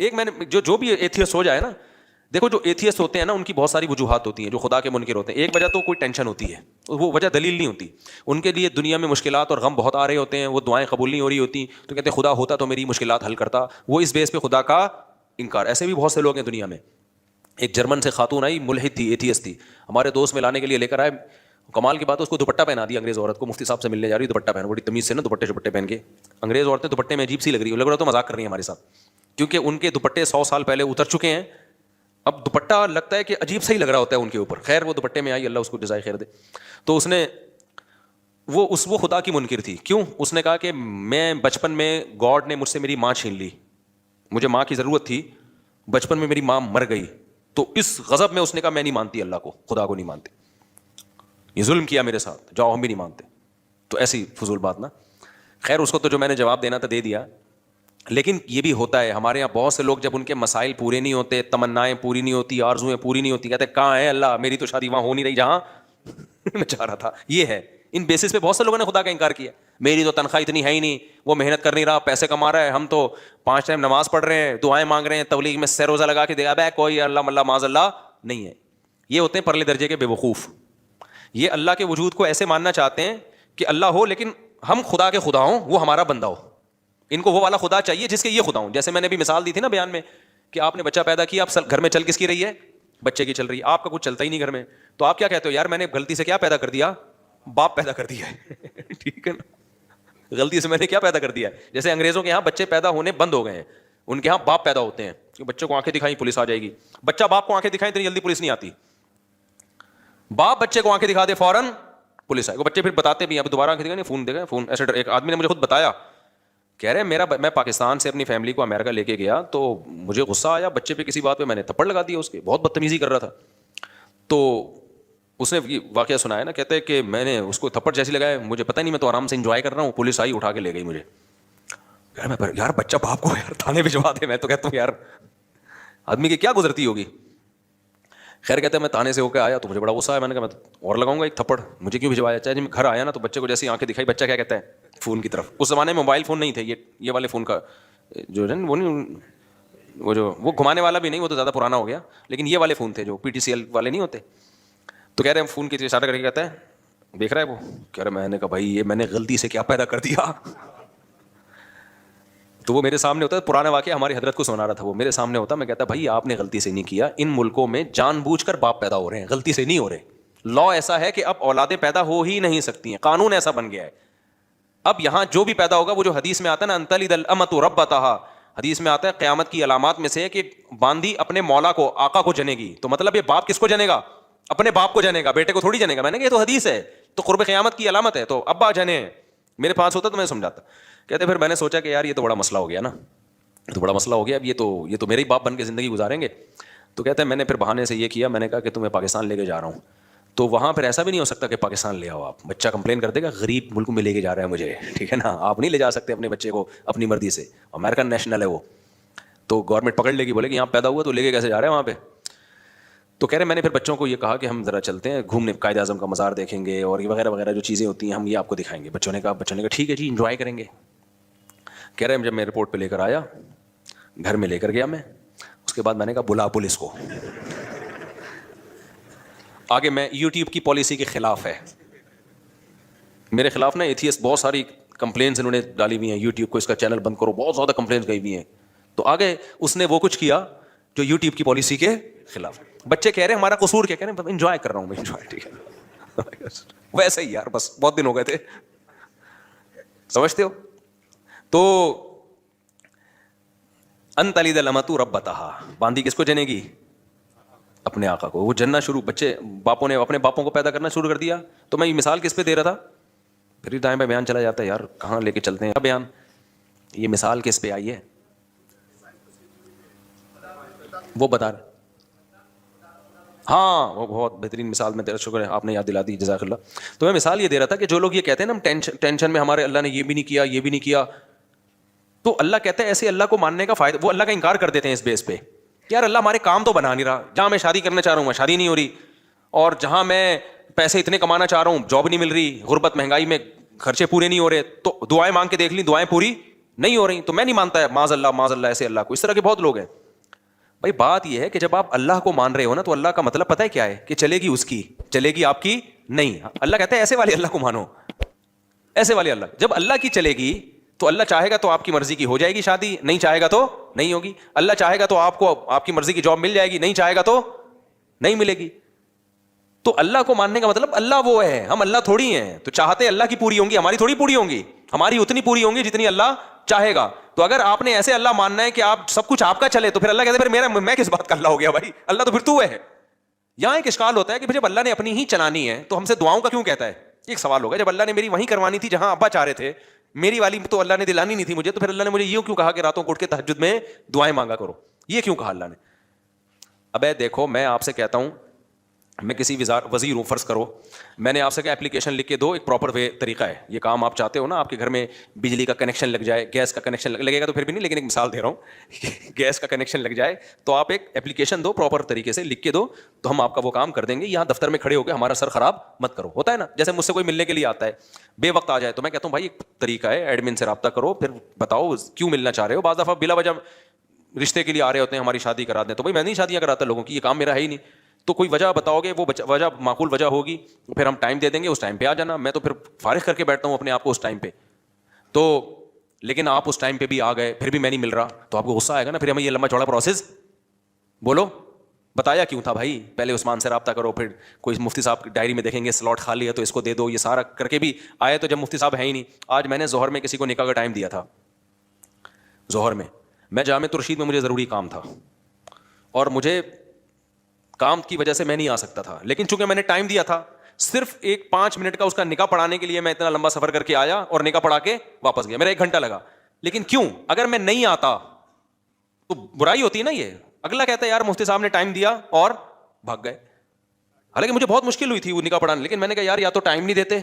ایک میں نے جو بھی ایتھیسٹ ہو جائے نا, دیکھو جو ایتھیسٹ ہوتے ہیں نا ان کی بہت ساری وجوہات ہوتی ہیں, جو خدا کے منکر ہوتے ہیں. ایک وجہ تو کوئی ٹینشن ہوتی ہے, وہ وجہ دلیل نہیں ہوتی. ان کے لیے دنیا میں مشکلات اور غم بہت آ رہے ہوتے ہیں, وہ دعائیں قبول نہیں ہو رہی ہوتی, تو کہتے ہیں خدا ہوتا تو میری مشکلات حل کرتا. وہ اس بیس پہ خدا کا انکار. ایسے بھی بہت سے لوگ ہیں دنیا میں. ایک جرمن سے خاتون آئی, ملحد تھی, ایتھیسٹ تھی, ہمارے دوست میں لانے کے لیے لے کر آئے. کمال کی بات ہے, اس کو دوپٹہ پہنا دیا انگریز عورت کو. مفتی صاحب سے ملنے جا رہی, دوپٹہ پہنا, بڑی تمیز سے نا دوپٹے پہن کے. انگریز عورتیں دوپٹے میں عجیب سی لگ رہی ہے, لگ رہا تو مذاق کر رہی ہیں ہمارے ساتھ, کیونکہ ان کے دوپٹے 100 سال پہلے اتر چکے ہیں. اب دوپٹہ لگتا ہے کہ عجیب صحیح لگ رہا ہوتا ہے ان کے اوپر. خیر وہ دوپٹے میں آئی, اللہ اس کو جزائے خیر دے. تو اس نے وہ خدا کی منکر تھی. کیوں؟ اس نے کہا کہ میں بچپن میں گاڈ نے مجھ سے میری ماں چھین لی, مجھے ماں کی ضرورت تھی, بچپن میں میری ماں مر گئی, تو اس غضب میں اس نے کہا میں نہیں مانتی اللہ کو, خدا کو نہیں مانتی, یہ ظلم کیا میرے ساتھ, جاؤ ہم بھی نہیں مانتے. تو ایسی فضول بات نا. خیر اس کو تو جو میں نے جواب دینا تھا دے دیا. لیکن یہ بھی ہوتا ہے ہمارے یہاں, بہت سے لوگ جب ان کے مسائل پورے نہیں ہوتے, تمنائیں پوری نہیں ہوتی, آرزویں پوری نہیں ہوتی, کہتے ہیں کہاں ہے اللہ, میری تو شادی وہاں ہو نہیں رہی جہاں میں چاہ رہا تھا. یہ ہے, ان بیسس پہ بہت سے لوگوں نے خدا کا انکار کیا. میری تو تنخواہ اتنی ہے ہی نہیں, وہ محنت کر نہیں رہا, پیسے کما رہا ہے, ہم تو 5 ٹائم نماز پڑھ رہے ہیں, دعائیں مانگ رہے ہیں, تبلیغ میں سہ روزہ لگا کے دے, اب کوئی اللہ ملا معاذ اللہ نہیں ہے. یہ ہوتے ہیں پرلے درجے کے بے وقوف. یہ اللہ کے وجود کو ایسے ماننا چاہتے ہیں کہ اللہ ہو لیکن ہم خدا کے خدا ہوں, وہ ہمارا بندہ ہو. ان کو وہ والا خدا چاہیے جس کے یہ خدا ہوں. جیسے میں نے بھی مثال دی تھی نا بیان میں, کہ آپ نے بچہ پیدا کیا, اب گھر میں چل کس کی رہی ہے, بچے کی چل رہی ہے, آپ کا کچھ چلتا ہی نہیں گھر میں. تو آپ کیا کہتے ہو, یار میں نے غلطی سے کیا پیدا کر دیا, باپ پیدا کر دیا ہے. ٹھیک ہے نا, غلطی سے میں نے کیا پیدا کر دیا ہے. جیسے انگریزوں کے یہاں بچے پیدا ہونے بند ہو گئے ہیں, ان کے یہاں باپ پیدا ہوتے ہیں, کہ بچوں کو آنکھیں دکھائیں پولیس آ جائے گی. بچہ باپ کو آنکھیں دکھائیں اتنی جلدی پولیس نہیں آتی, باپ بچے کو آنکھیں دکھا دے فوراً پولیس آئے. وہ بچے پھر بتاتے بھی, اب دوبارہ آنکھیں دکھائیں, فون دے گئے فون. ایسے ایک آدمی نے مجھے خود بتایا, کہہ رہے میں پاکستان سے اپنی فیملی کو امریکہ لے کے گیا, تو مجھے غصہ آیا بچے پہ کسی بات پہ, میں نے تھپڑ لگا دیا اس کے, بہت بدتمیزی کر رہا تھا. تو اس نے واقعہ سنایا نا, کہتے ہیں کہ میں نے اس کو تھپڑ جیسی لگایا, مجھے پتہ نہیں, میں تو آرام سے انجوائے کر رہا ہوں, پولیس آئی اٹھا کے لے گئی مجھے. یار بچہ باپ کو یار تھانے بھجوا دے. میں تو کہتا ہوں یار آدمی کی کیا گزرتی ہوگی. خیر کہتے ہیں میں تانے سے ہو کے آیا تو مجھے بڑا غصہ آیا, میں نے کہا میں اور لگاؤں گا ایک تھپڑ, مجھے کیوں بھجوایا. چاہے جب گھر آیا نا تو بچے کو جیسی آنکھیں دکھائی, بچہ کیا کہتا ہے فون کی طرف. اس زمانے میں موبائل فون نہیں تھے, یہ والے فون کا جو ہے وہ نہیں, وہ گھمانے والا بھی نہیں, وہ تو زیادہ پرانا ہو گیا, لیکن یہ والے فون تھے جو PTCL والے نہیں ہوتے. تو کہہ رہے ہیں فون کی اشارہ کر کے کہتا ہے دیکھ رہا ہے وہ, کہہ رہے میں نے کہا بھائی یہ میں نے غلطی سے کیا پیدا کر دیا. تو وہ میرے سامنے ہوتا ہے, پرانا واقعہ ہماری حضرت کو سنا رہا تھا, وہ میرے سامنے ہوتا, میں کہتا بھائی آپ نے غلطی سے نہیں کیا, ان ملکوں میں جان بوجھ کر باپ پیدا ہو رہے ہیں, غلطی سے نہیں ہو رہے. لا ایسا ہے کہ اب اولادیں پیدا ہو ہی نہیں سکتی ہیں, قانون ایسا بن گیا ہے. اب یہاں جو بھی پیدا ہوگا, وہ جو حدیث میں آتا ہے نا, ان تلد الامۃ ربتہا, حدیث میں آتا ہے قیامت کی علامات میں سے کہ باندی اپنے مولا کو, آقا کو جنے گی. تو مطلب یہ باپ کس کو جنے گا, اپنے باپ کو جنے گا, بیٹے کو تھوڑی جنے گا. میں نے کہا یہ تو حدیث ہے, تو قرب قیامت کی علامت ہے, تو ابا جنے. میرے پاس ہوتا تو میں سمجھاتا. کہتے پھر میں نے سوچا کہ یار یہ تو بڑا مسئلہ ہو گیا نا, تو بڑا مسئلہ ہو گیا, اب یہ تو میرے ہی باپ بن کے زندگی گزاریں گے. تو کہتے ہیں میں نے پھر بہانے سے یہ کیا, میں نے کہا کہ تمہیں پاکستان لے کے جا رہا ہوں. تو وہاں پھر ایسا بھی نہیں ہو سکتا کہ پاکستان لے آؤ آپ, بچہ کمپلین کر دے گا غریب ملک میں لے کے جا رہا ہے مجھے, ٹھیک ہے نا, آپ نہیں لے جا سکتے اپنے بچے کو اپنی مرضی سے, امریکن نیشنل ہے وہ, تو گورنمنٹ پکڑ لے گی, بولے کہ یہاں پیدا ہوا تو لے کے کیسے جا رہے ہیں وہاں پہ. تو کہہ رہے میں نے پھر بچوں کو یہ کہا کہ ہم ذرا چلتے ہیں گھومنے, قائد اعظم کا مزار دیکھیں گے اور یہ وغیرہ وغیرہ جو چیزیں ہوتی ہیں ہم یہ آپ کو دکھائیں گے. بچوں نے کہا ٹھیک ہے جی انجوائے کریں گے. کہہ رہے ہیں جب میں ایئرپورٹ پہ لے کر آیا, گھر میں لے کر گیا میں, اس کے بعد میں نے کہا بلا پولیس کو. آگے میں یوٹیوب کی پالیسی کے خلاف ہے, میرے خلاف نا ایتھیسٹ بہت ساری کمپلینس انہوں نے ڈالی ہوئی ہیں یوٹیوب کو, اس کا چینل بند کرو, بہت زیادہ کمپلینس گئی ہوئی ہیں. تو آگے اس نے وہ کچھ کیا جو یوٹیوب کی پالیسی کے خلاف. بچے کہہ رہے ہیں ہمارا قصور کیا, کہہ رہے ہیں انجوائے کر رہا ہوں میں, انجوائے, ٹھیک ہے ویسے ہی یار, بس بہت دن ہو گئے تھے, سمجھتے ہو. تو ان تلد الامۃ ربتہا, باندی کس کو جنے گی, اپنے آقا کو. وہ جننا شروع, بچے باپوں نے اپنے باپوں کو پیدا کرنا شروع کر دیا. تو میں یہ مثال کس پہ دے رہا تھا, پھر ٹائم پہ بیان چلا جاتا ہے یار, کہاں لے کے چلتے ہیں بیان. یہ مثال کس پہ آئی ہے, وہ بتا رہے. ہاں وہ بہت بہترین مثال, میں تیرا شکر ہے آپ نے یاد دلا دی, جزاک اللہ. تو میں مثال یہ دے رہا تھا کہ جو لوگ یہ کہتے ہیں نا ہم ٹینشن میں ہمارے اللہ نے یہ بھی نہیں کیا یہ بھی نہیں کیا, تو اللہ کہتا ہے ایسے اللہ کو ماننے کا فائدہ, وہ اللہ کا انکار کر دیتے ہیں اس بیس پہ, یار اللہ ہمارے کام تو بنا نہیں رہا, جہاں میں شادی کرنا چاہ رہا ہوں وہاں شادی نہیں ہو رہی, اور جہاں میں پیسے اتنے کمانا چاہ رہا ہوں جاب نہیں مل رہی, غربت مہنگائی میں خرچے پورے نہیں ہو رہے, تو دعائیں مانگ کے دیکھ لی دعائیں پوری نہیں ہو رہی تو میں نہیں مانتا ہے معاذ اللہ ایسے اللہ کو. اس طرح کے بہت لوگ ہیں. بھائی بات یہ ہے کہ جب آپ اللہ کو مان رہے ہو نا تو اللہ کا مطلب پتہ ہے کیا ہے کہ چلے گی اس کی, چلے گی آپ کی نہیں. اللہ کہتا ہے ایسے والے اللہ کو مانو, ایسے والے اللہ. جب اللہ کی چلے گی تو اللہ چاہے گا تو آپ کی مرضی کی ہو جائے گی شادی, نہیں چاہے گا تو نہیں ہوگی. اللہ چاہے گا تو آپ کو آپ کی مرضی کی جاب مل جائے گی, نہیں چاہے گا تو نہیں ملے گی. تو اللہ کو ماننے کا مطلب اللہ وہ ہے, ہم اللہ تھوڑی ہیں. تو چاہتے اللہ کی پوری ہوں گی, ہماری تھوڑی پوری ہوں گی, ہماری اتنی پوری ہوں گی جتنی اللہ چاہے گا. تو اگر آپ نے ایسے اللہ ماننا ہے کہ آپ سب کچھ آپ کا چلے تو پھر اللہ کہتے ہیں پھر میں کس بات کا اللہ ہو گیا بھائی, اللہ تو پھر تو ہے. یہاں ایک اشکال ہوتا ہے کہ جب اللہ نے اپنی ہی چلانی ہے تو ہم سے دعاؤں کا کیوں کہتا ہے. ایک سوال ہوگا, جب اللہ نے میری وہیں کروانی تھی جہاں ابا چاہ رہے تھے, میری والی تو اللہ نے دلانی نہیں تھی مجھے, تو پھر اللہ نے مجھے یہ کیوں کہا کہ راتوں کو اٹھ کے تہجد میں دعائیں مانگا کرو, یہ کیوں کہا اللہ نے. ابے دیکھو میں آپ سے کہتا ہوں, میں کسی وزیر ہوں فرض کرو, میں نے آپ سے کہا اپلیکیشن لکھ کے دو, ایک پراپر وے طریقہ ہے یہ کام آپ چاہتے ہو نا, آپ کے گھر میں بجلی کا کنیکشن لگ جائے, گیس کا کنیکشن لگے گا تو پھر بھی نہیں, لیکن ایک مثال دے رہا ہوں, گیس کا کنیکشن لگ جائے تو آپ ایک اپلیکیشن دو پراپر طریقے سے لکھ کے دو, تو ہم آپ کا وہ کام کر دیں گے. یہاں دفتر میں کھڑے ہو کے ہمارا سر خراب مت کرو. ہوتا ہے نا, جیسے مجھ سے کوئی ملنے کے لیے آتا ہے بے وقت آ جائے تو میں کہتا ہوں بھائی ایک طریقہ ہے, ایڈمن سے رابطہ کرو, پھر بتاؤ کیوں ملنا چاہ رہے ہو. بعض دفعہ بلا وجہ رشتے کے لیے آ رہے ہوتے ہیں, ہماری شادی کرا دیں, تو بھائی میں نہیں شادیاں کراتا لوگوں کی, یہ کام میرا ہے ہی نہیں. تو کوئی وجہ بتاؤ گے, وہ وجہ معقول وجہ ہوگی, پھر ہم ٹائم دے دیں گے, اس ٹائم پہ آ جانا. میں تو پھر فارغ کر کے بیٹھتا ہوں اپنے آپ کو اس ٹائم پہ. تو لیکن آپ اس ٹائم پہ بھی آ گئے, پھر بھی میں نہیں مل رہا, تو آپ کو غصہ آئے گا نا. پھر ہمیں یہ لمبا چوڑا پروسیس بولو بتایا کیوں تھا بھائی, پہلے عثمان سے رابطہ کرو, پھر کوئی مفتی صاحب کی ڈائری میں دیکھیں گے سلاٹ خالی ہے تو اس کو دے دو, یہ سارا کر کے بھی آئے تو جب مفتی صاحب ہے ہی نہیں. آج میں نے ظہر میں کسی کو نکاح کا ٹائم دیا تھا, ظہر میں جامع رشید میں مجھے ضروری کام تھا اور مجھے کام کی وجہ سے میں نہیں آ سکتا تھا, لیکن چونکہ میں نے ٹائم دیا تھا, صرف 5 منٹ کا اس کا نکاح پڑھانے کے لیے میں اتنا لمبا سفر کر کے آیا اور نکاح پڑھا کے واپس گیا. میرا 1 گھنٹہ لگا. لیکن کیوں, اگر میں نہیں آتا تو برائی ہوتی ہے نا. یہ اگلا کہتا ہے یار مفتی صاحب نے ٹائم دیا اور بھاگ گئے. حالانکہ مجھے بہت مشکل ہوئی تھی وہ نکاح پڑھانے, لیکن میں نے کہا یار یا تو ٹائم نہیں دیتے,